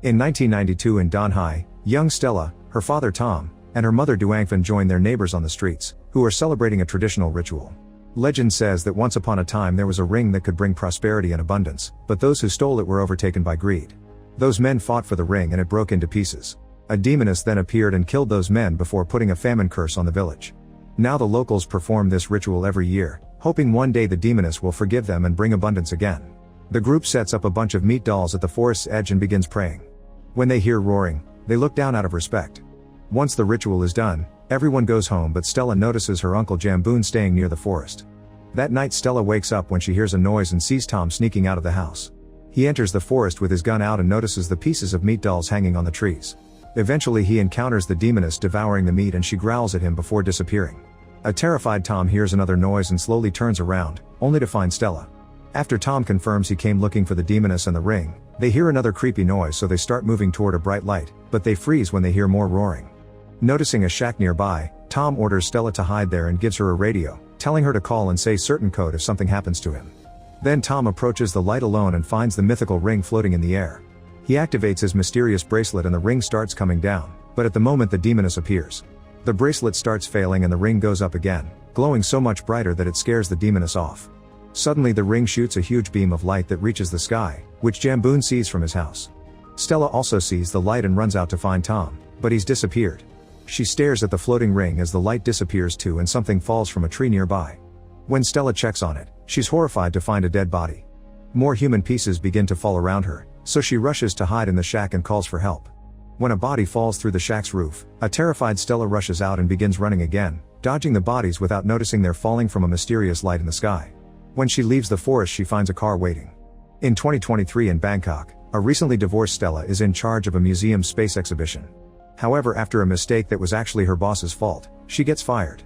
In 1992 in Donghai, young Stella, her father Tom, and her mother Duangfen join their neighbors on the streets, who are celebrating a traditional ritual. Legend says that once upon a time there was a ring that could bring prosperity and abundance, but those who stole it were overtaken by greed. Those men fought for the ring and it broke into pieces. A demoness then appeared and killed those men before putting a famine curse on the village. Now the locals perform this ritual every year, hoping one day the demoness will forgive them and bring abundance again. The group sets up a bunch of meat dolls at the forest's edge and begins praying. When they hear roaring, they look down out of respect. Once the ritual is done, everyone goes home, but Stella notices her uncle Jamboon staying near the forest. That night Stella wakes up when she hears a noise and sees Tom sneaking out of the house. He enters the forest with his gun out and notices the pieces of meat dolls hanging on the trees. Eventually he encounters the demoness devouring the meat and she growls at him before disappearing. A terrified Tom hears another noise and slowly turns around, only to find Stella. After Tom confirms he came looking for the demoness and the ring, they hear another creepy noise, so they start moving toward a bright light, but they freeze when they hear more roaring. Noticing a shack nearby, Tom orders Stella to hide there and gives her a radio, telling her to call and say certain code if something happens to him. Then Tom approaches the light alone and finds the mythical ring floating in the air. He activates his mysterious bracelet and the ring starts coming down, but at the moment the demoness appears. The bracelet starts failing and the ring goes up again, glowing so much brighter that it scares the demoness off. Suddenly the ring shoots a huge beam of light that reaches the sky, which Jamboon sees from his house. Stella also sees the light and runs out to find Tom, but he's disappeared. She stares at the floating ring as the light disappears too and something falls from a tree nearby. When Stella checks on it, she's horrified to find a dead body. More human pieces begin to fall around her, so she rushes to hide in the shack and calls for help. When a body falls through the shack's roof, a terrified Stella rushes out and begins running again, dodging the bodies without noticing they're falling from a mysterious light in the sky. When she leaves the forest she finds a car waiting. In 2023 in Bangkok, a recently divorced Stella is in charge of a museum space exhibition. However, after a mistake that was actually her boss's fault, she gets fired.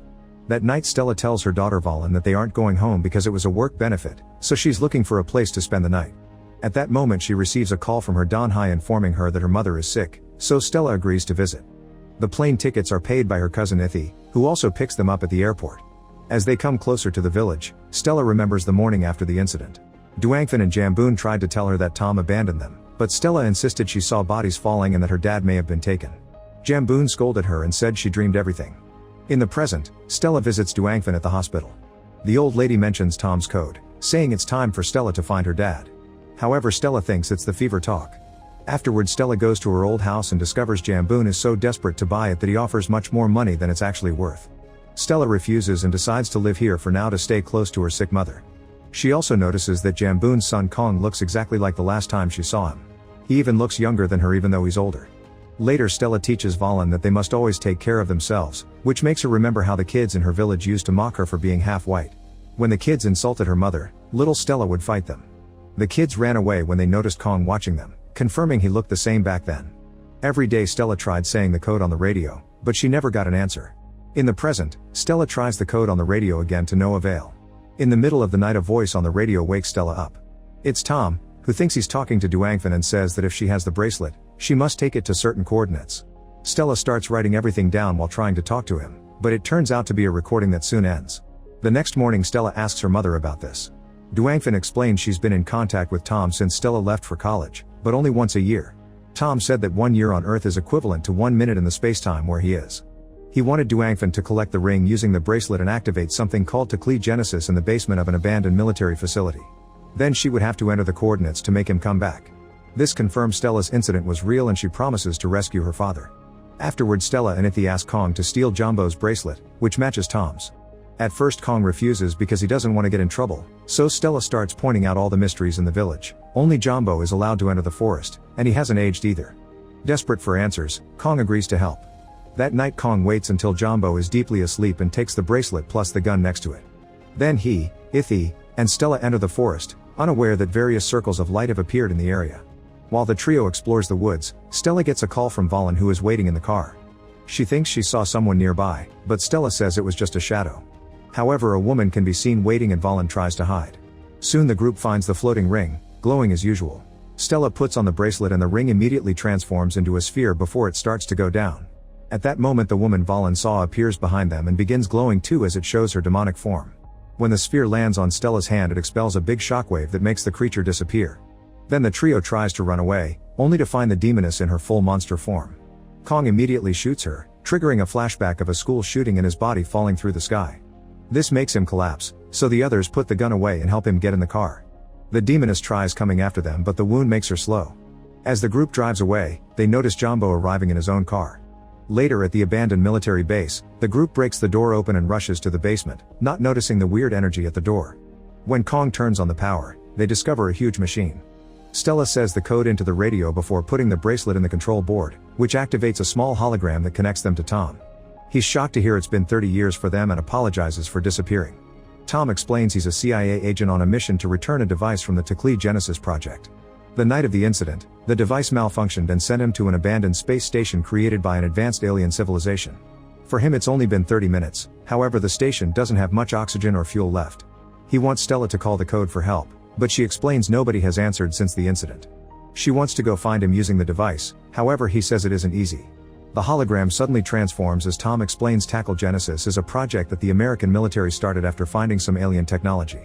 That night Stella tells her daughter Valen that they aren't going home because it was a work benefit, so she's looking for a place to spend the night. At that moment she receives a call from her Donghai informing her that her mother is sick, so Stella agrees to visit. The plane tickets are paid by her cousin Ithi, who also picks them up at the airport. As they come closer to the village, Stella remembers the morning after the incident. Duangfen and Jamboon tried to tell her that Tom abandoned them, but Stella insisted she saw bodies falling and that her dad may have been taken. Jamboon scolded her and said she dreamed everything. In the present, Stella visits Duangfen at the hospital. The old lady mentions Tom's code, saying it's time for Stella to find her dad. However, Stella thinks it's the fever talk. Afterwards Stella goes to her old house and discovers Jamboon is so desperate to buy it that he offers much more money than it's actually worth. Stella refuses and decides to live here for now to stay close to her sick mother. She also notices that Jamboon's son Kong looks exactly like the last time she saw him. He even looks younger than her even though he's older. Later Stella teaches Valen that they must always take care of themselves, which makes her remember how the kids in her village used to mock her for being half white. When the kids insulted her mother, little Stella would fight them. The kids ran away when they noticed Kong watching them, confirming he looked the same back then. Every day Stella tried saying the code on the radio, but she never got an answer. In the present, Stella tries the code on the radio again to no avail. In the middle of the night a voice on the radio wakes Stella up. It's Tom, who thinks he's talking to Duangfen and says that if she has the bracelet, she must take it to certain coordinates. Stella starts writing everything down while trying to talk to him, but it turns out to be a recording that soon ends. The next morning Stella asks her mother about this. Duangfen explains she's been in contact with Tom since Stella left for college, but only once a year. Tom said that 1 year on Earth is equivalent to 1 minute in the spacetime where he is. He wanted Duangfen to collect the ring using the bracelet and activate something called Tekli Genesis in the basement of an abandoned military facility. Then she would have to enter the coordinates to make him come back. This confirms Stella's incident was real and she promises to rescue her father. Afterwards Stella and Ithi ask Kong to steal Jumbo's bracelet, which matches Tom's. At first Kong refuses because he doesn't want to get in trouble, so Stella starts pointing out all the mysteries in the village. Only Jumbo is allowed to enter the forest, and he hasn't aged either. Desperate for answers, Kong agrees to help. That night Kong waits until Jumbo is deeply asleep and takes the bracelet plus the gun next to it. Then he, Ithi, and Stella enter the forest, unaware that various circles of light have appeared in the area. While the trio explores the woods, Stella gets a call from Valen who is waiting in the car. She thinks she saw someone nearby, but Stella says it was just a shadow. However, a woman can be seen waiting and Valen tries to hide. Soon the group finds the floating ring, glowing as usual. Stella puts on the bracelet and the ring immediately transforms into a sphere before it starts to go down. At that moment the woman Valen saw appears behind them and begins glowing too as it shows her demonic form. When the sphere lands on Stella's hand it expels a big shockwave that makes the creature disappear. Then the trio tries to run away, only to find the demoness in her full monster form. Kong immediately shoots her, triggering a flashback of a school shooting and his body falling through the sky. This makes him collapse, so the others put the gun away and help him get in the car. The demoness tries coming after them, but the wound makes her slow. As the group drives away, they notice Jumbo arriving in his own car. Later at the abandoned military base, the group breaks the door open and rushes to the basement, not noticing the weird energy at the door. When Kong turns on the power, they discover a huge machine. Stella says the code into the radio before putting the bracelet in the control board, which activates a small hologram that connects them to Tom. He's shocked to hear it's been 30 years for them and apologizes for disappearing. Tom explains he's a CIA agent on a mission to return a device from the Teklee Genesis project. The night of the incident, the device malfunctioned and sent him to an abandoned space station created by an advanced alien civilization. For him it's only been 30 minutes, however the station doesn't have much oxygen or fuel left. He wants Stella to call the code for help, but she explains nobody has answered since the incident. She wants to go find him using the device, however he says it isn't easy. The hologram suddenly transforms as Tom explains Teklee Genesis is a project that the American military started after finding some alien technology.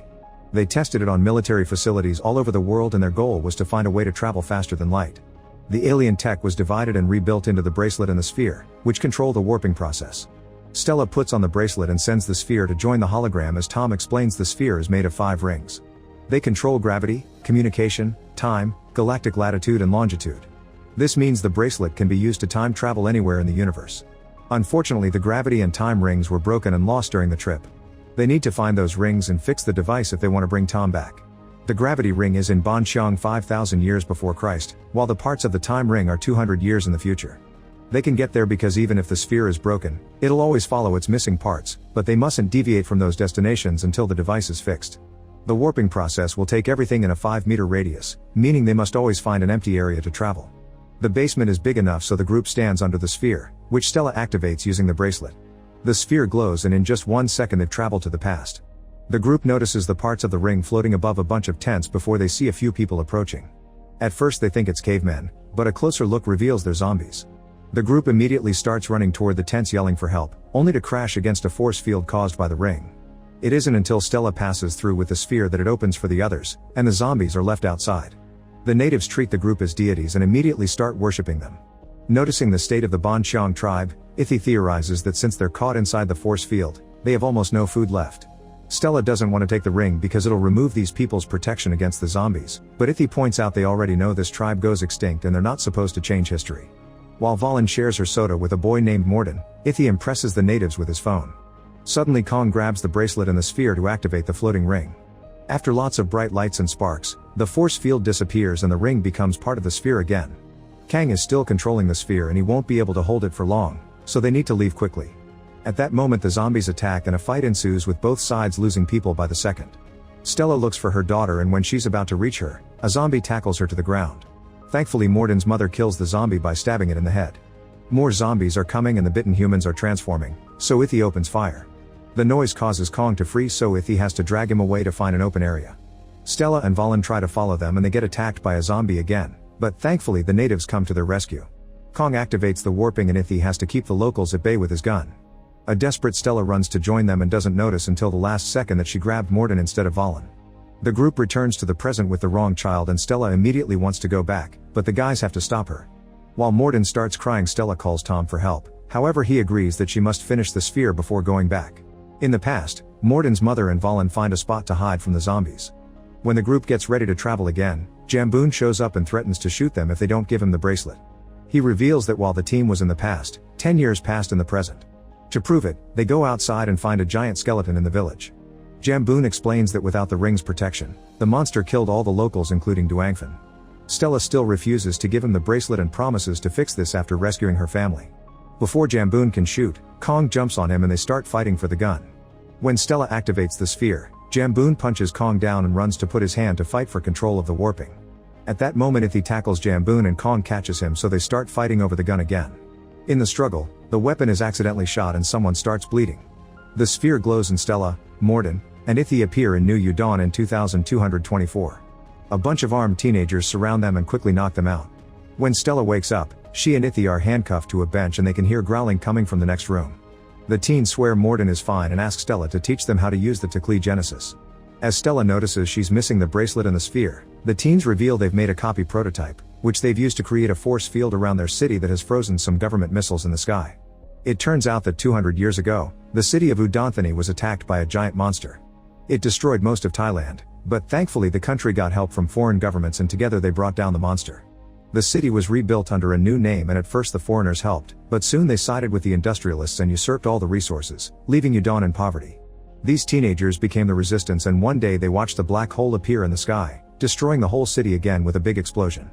They tested it on military facilities all over the world and their goal was to find a way to travel faster than light. The alien tech was divided and rebuilt into the bracelet and the sphere, which control the warping process. Stella puts on the bracelet and sends the sphere to join the hologram as Tom explains the sphere is made of 5 rings. They control gravity, communication, time, galactic latitude and longitude. This means the bracelet can be used to time travel anywhere in the universe. Unfortunately, the gravity and time rings were broken and lost during the trip. They need to find those rings and fix the device if they want to bring Tom back. The gravity ring is in Banqiang 5,000 years before Christ, while the parts of the time ring are 200 years in the future. They can get there because even if the sphere is broken, it'll always follow its missing parts, but they mustn't deviate from those destinations until the device is fixed. The warping process will take everything in a 5-meter radius, meaning they must always find an empty area to travel. The basement is big enough so the group stands under the sphere, which Stella activates using the bracelet. The sphere glows and in just 1 second they've traveled to the past. The group notices the parts of the ring floating above a bunch of tents before they see a few people approaching. At first they think it's cavemen, but a closer look reveals they're zombies. The group immediately starts running toward the tents yelling for help, only to crash against a force field caused by the ring. It isn't until Stella passes through with the sphere that it opens for the others, and the zombies are left outside. The natives treat the group as deities and immediately start worshipping them. Noticing the state of the Banqiang tribe, Ithi theorizes that since they're caught inside the force field, they have almost no food left. Stella doesn't want to take the ring because it'll remove these people's protection against the zombies, but Ithi points out they already know this tribe goes extinct and they're not supposed to change history. While Valen shares her soda with a boy named Morden, Ithi impresses the natives with his phone. Suddenly Kong grabs the bracelet and the sphere to activate the floating ring. After lots of bright lights and sparks, the force field disappears and the ring becomes part of the sphere again. Kang is still controlling the sphere and he won't be able to hold it for long, so they need to leave quickly. At that moment the zombies attack and a fight ensues with both sides losing people by the second. Stella looks for her daughter and when she's about to reach her, a zombie tackles her to the ground. Thankfully Morden's mother kills the zombie by stabbing it in the head. More zombies are coming and the bitten humans are transforming, so Ithi opens fire. The noise causes Kong to freeze so Ithi has to drag him away to find an open area. Stella and Valen try to follow them and they get attacked by a zombie again, but thankfully the natives come to their rescue. Kong activates the warping and Ithi has to keep the locals at bay with his gun. A desperate Stella runs to join them and doesn't notice until the last second that she grabbed Morden instead of Valen. The group returns to the present with the wrong child and Stella immediately wants to go back, but the guys have to stop her. While Morden starts crying, Stella calls Tom for help, however he agrees that she must finish the sphere before going back. In the past, Morden's mother and Valen find a spot to hide from the zombies. When the group gets ready to travel again, Jamboon shows up and threatens to shoot them if they don't give him the bracelet. He reveals that while the team was in the past, 10 years passed in the present. To prove it, they go outside and find a giant skeleton in the village. Jamboon explains that without the ring's protection, the monster killed all the locals including Duangfen. Stella still refuses to give him the bracelet and promises to fix this after rescuing her family. Before Jamboon can shoot, Kong jumps on him and they start fighting for the gun. When Stella activates the sphere, Jamboon punches Kong down and runs to put his hand to fight for control of the warping. At that moment Ithi tackles Jamboon and Kong catches him so they start fighting over the gun again. In the struggle, the weapon is accidentally shot and someone starts bleeding. The sphere glows and Stella, Morden, and Ithi appear in New Udon in 2224. A bunch of armed teenagers surround them and quickly knock them out. When Stella wakes up, she and Ithi are handcuffed to a bench and they can hear growling coming from the next room. The teens swear Morden is fine and ask Stella to teach them how to use the Teklee Genesis. As Stella notices she's missing the bracelet and the sphere, the teens reveal they've made a copy prototype, which they've used to create a force field around their city that has frozen some government missiles in the sky. It turns out that 200 years ago, the city of Udonthani was attacked by a giant monster. It destroyed most of Thailand, but thankfully the country got help from foreign governments and together they brought down the monster. The city was rebuilt under a new name and at first the foreigners helped, but soon they sided with the industrialists and usurped all the resources, leaving Udon in poverty. These teenagers became the resistance and one day they watched the black hole appear in the sky, destroying the whole city again with a big explosion.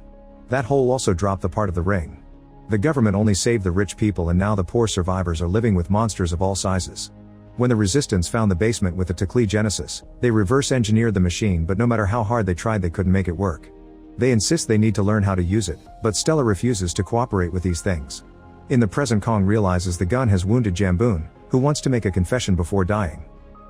That hole also dropped the part of the ring. The government only saved the rich people and now the poor survivors are living with monsters of all sizes. When the resistance found the basement with the Teklee Genesis, they reverse engineered the machine but no matter how hard they tried they couldn't make it work. They insist they need to learn how to use it, but Stella refuses to cooperate with these things. In the present Kong realizes the gun has wounded Jamboon, who wants to make a confession before dying.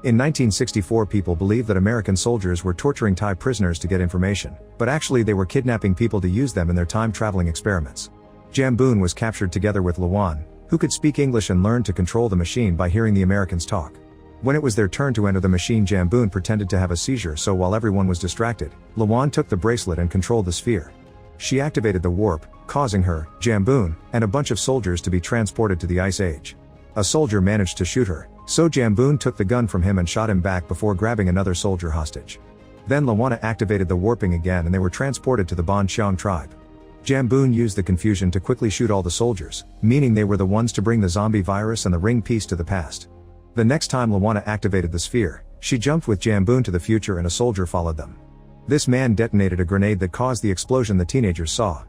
In 1964 people believed that American soldiers were torturing Thai prisoners to get information, but actually they were kidnapping people to use them in their time-traveling experiments. Jamboon was captured together with Lawan, who could speak English and learned to control the machine by hearing the Americans talk. When it was their turn to enter the machine, Jamboon pretended to have a seizure, so while everyone was distracted, Lawan took the bracelet and controlled the sphere. She activated the warp, causing her, Jamboon, and a bunch of soldiers to be transported to the Ice Age. A soldier managed to shoot her, so Jamboon took the gun from him and shot him back before grabbing another soldier hostage. Then Lawana activated the warping again and they were transported to the Bon Cheong tribe. Jamboon used the confusion to quickly shoot all the soldiers, meaning they were the ones to bring the zombie virus and the ring piece to the past. The next time Lawana activated the sphere, she jumped with Jamboon to the future and a soldier followed them. This man detonated a grenade that caused the explosion the teenagers saw.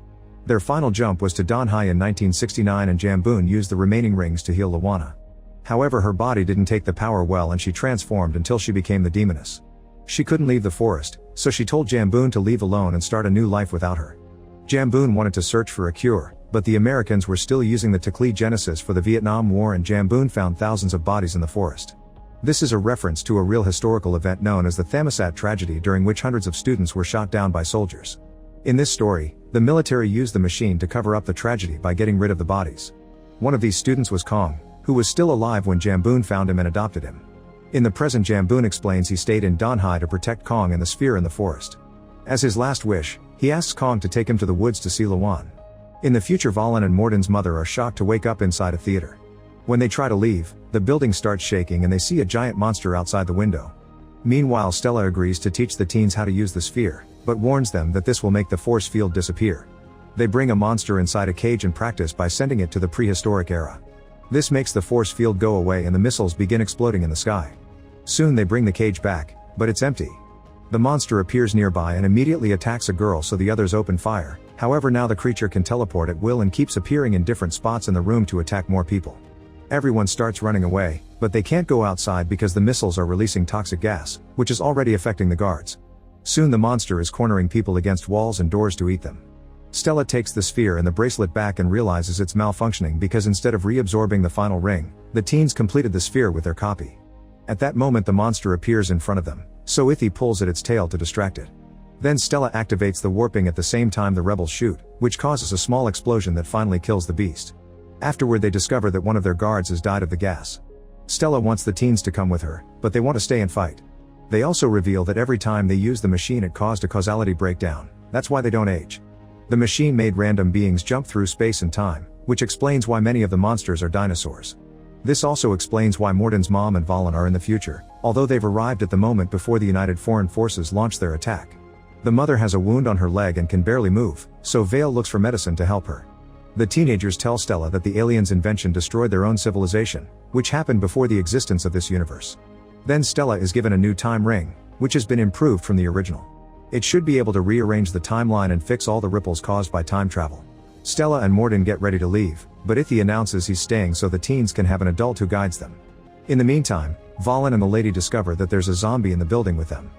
Their final jump was to Donghai in 1969 and Jamboon used the remaining rings to heal Lawana. However, her body didn't take the power well and she transformed until she became the demoness. She couldn't leave the forest, so she told Jamboon to leave alone and start a new life without her. Jamboon wanted to search for a cure, but the Americans were still using the Teklee Genesis for the Vietnam War and Jamboon found thousands of bodies in the forest. This is a reference to a real historical event known as the Thammasat tragedy, during which hundreds of students were shot down by soldiers. In this story, the military used the machine to cover up the tragedy by getting rid of the bodies. One of these students was Kong, who was still alive when Jamboon found him and adopted him. In the present, Jamboon explains he stayed in Donghai to protect Kong and the sphere in the forest. As his last wish, he asks Kong to take him to the woods to see Lawan. In the future, Valen and Morden's mother are shocked to wake up inside a theater. When they try to leave, the building starts shaking and they see a giant monster outside the window. Meanwhile, Stella agrees to teach the teens how to use the sphere, but warns them that this will make the force field disappear. They bring a monster inside a cage and practice by sending it to the prehistoric era. This makes the force field go away and the missiles begin exploding in the sky. Soon they bring the cage back, but it's empty. The monster appears nearby and immediately attacks a girl, so the others open fire. However, now the creature can teleport at will and keeps appearing in different spots in the room to attack more people. Everyone starts running away, but they can't go outside because the missiles are releasing toxic gas, which is already affecting the guards. Soon the monster is cornering people against walls and doors to eat them. Stella takes the sphere and the bracelet back and realizes it's malfunctioning because instead of reabsorbing the final ring, the teens completed the sphere with their copy. At that moment the monster appears in front of them, so Ithi pulls at its tail to distract it. Then Stella activates the warping at the same time the rebels shoot, which causes a small explosion that finally kills the beast. Afterward they discover that one of their guards has died of the gas. Stella wants the teens to come with her, but they want to stay and fight. They also reveal that every time they use the machine it caused a causality breakdown, that's why they don't age. The machine made random beings jump through space and time, which explains why many of the monsters are dinosaurs. This also explains why Morden's mom and Valen are in the future, although they've arrived at the moment before the United Foreign Forces launch their attack. The mother has a wound on her leg and can barely move, so Vale looks for medicine to help her. The teenagers tell Stella that the aliens' invention destroyed their own civilization, which happened before the existence of this universe. Then Stella is given a new time ring, which has been improved from the original. It should be able to rearrange the timeline and fix all the ripples caused by time travel. Stella and Morden get ready to leave, but Ithi announces he's staying so the teens can have an adult who guides them. In the meantime, Valen and the lady discover that there's a zombie in the building with them.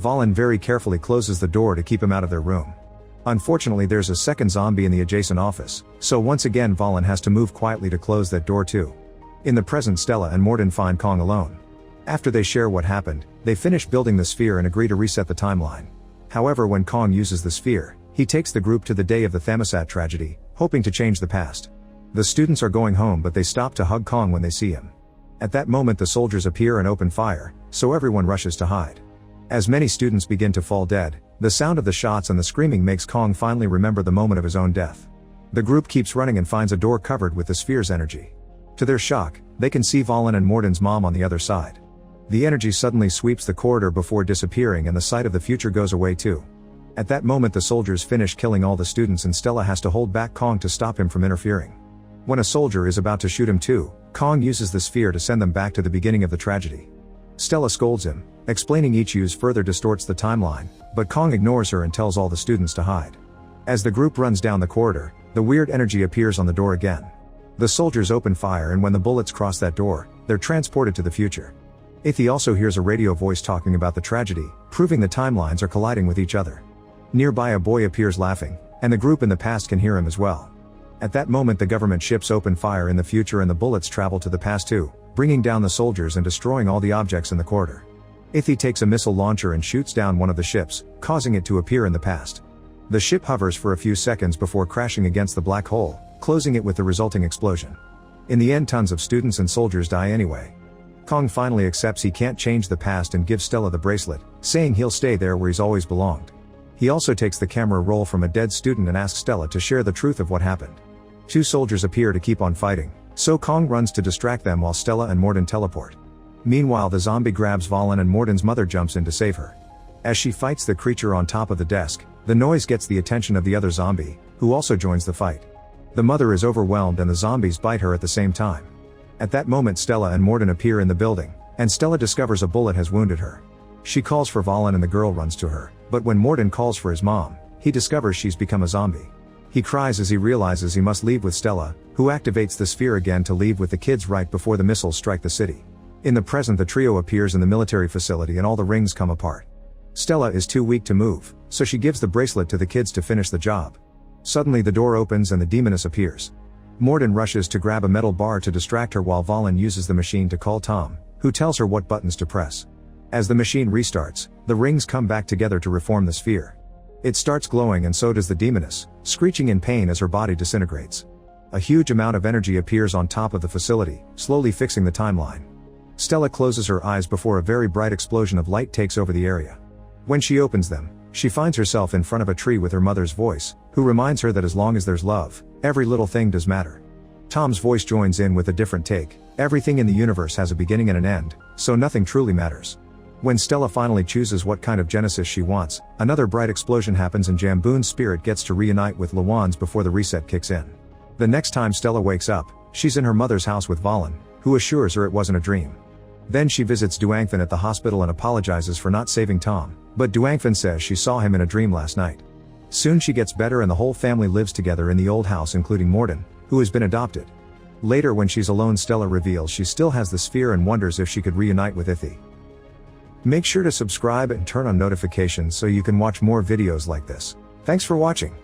Valen very carefully closes the door to keep him out of their room. Unfortunately, there's a second zombie in the adjacent office, so once again Valen has to move quietly to close that door too. In the present, Stella and Morden find Kong alone. After they share what happened, they finish building the sphere and agree to reset the timeline. However, when Kong uses the sphere, he takes the group to the day of the Thammasat tragedy, hoping to change the past. The students are going home, but they stop to hug Kong when they see him. At that moment the soldiers appear and open fire, so everyone rushes to hide. As many students begin to fall dead, the sound of the shots and the screaming makes Kong finally remember the moment of his own death. The group keeps running and finds a door covered with the sphere's energy. To their shock, they can see Valen and Morden's mom on the other side. The energy suddenly sweeps the corridor before disappearing, and the sight of the future goes away too. At that moment, the soldiers finish killing all the students and Stella has to hold back Kong to stop him from interfering. When a soldier is about to shoot him too, Kong uses the sphere to send them back to the beginning of the tragedy. Stella scolds him, explaining each use further distorts the timeline, but Kong ignores her and tells all the students to hide. As the group runs down the corridor, the weird energy appears on the door again. The soldiers open fire, and when the bullets cross that door, they're transported to the future. Ithy also hears a radio voice talking about the tragedy, proving the timelines are colliding with each other. Nearby, a boy appears laughing, and the group in the past can hear him as well. At that moment, the government ships open fire in the future and the bullets travel to the past too, bringing down the soldiers and destroying all the objects in the corridor. Ithy takes a missile launcher and shoots down one of the ships, causing it to appear in the past. The ship hovers for a few seconds before crashing against the black hole, closing it with the resulting explosion. In the end, tons of students and soldiers die anyway. Kong finally accepts he can't change the past and gives Stella the bracelet, saying he'll stay there where he's always belonged. He also takes the camera roll from a dead student and asks Stella to share the truth of what happened. 2 soldiers appear to keep on fighting, so Kong runs to distract them while Stella and Morden teleport. Meanwhile, the zombie grabs Valen and Morden's mother jumps in to save her. As she fights the creature on top of the desk, the noise gets the attention of the other zombie, who also joins the fight. The mother is overwhelmed and the zombies bite her at the same time. At that moment, Stella and Morden appear in the building, and Stella discovers a bullet has wounded her. She calls for Valen and the girl runs to her, but when Morden calls for his mom, he discovers she's become a zombie. He cries as he realizes he must leave with Stella, who activates the sphere again to leave with the kids right before the missiles strike the city. In the present, the trio appears in the military facility and all the rings come apart. Stella is too weak to move, so she gives the bracelet to the kids to finish the job. Suddenly the door opens and the demoness appears. Morden rushes to grab a metal bar to distract her while Valen uses the machine to call Tom, who tells her what buttons to press. As the machine restarts, the rings come back together to reform the sphere. It starts glowing and so does the demoness, screeching in pain as her body disintegrates. A huge amount of energy appears on top of the facility, slowly fixing the timeline. Stella closes her eyes before a very bright explosion of light takes over the area. When she opens them, she finds herself in front of a tree with her mother's voice, who reminds her that as long as there's love, every little thing does matter. Tom's voice joins in with a different take: everything in the universe has a beginning and an end, so nothing truly matters. When Stella finally chooses what kind of Genesis she wants, another bright explosion happens and Jamboon's spirit gets to reunite with Lawan's before the reset kicks in. The next time Stella wakes up, she's in her mother's house with Valen, who assures her it wasn't a dream. Then she visits Duangfan at the hospital and apologizes for not saving Tom, but Duangfan says she saw him in a dream last night. Soon she gets better and the whole family lives together in the old house, including Morden, who has been adopted. Later, when she's alone, Stella reveals she still has the sphere and wonders if she could reunite with Ithy. Make sure to subscribe and turn on notifications so you can watch more videos like this. Thanks for watching.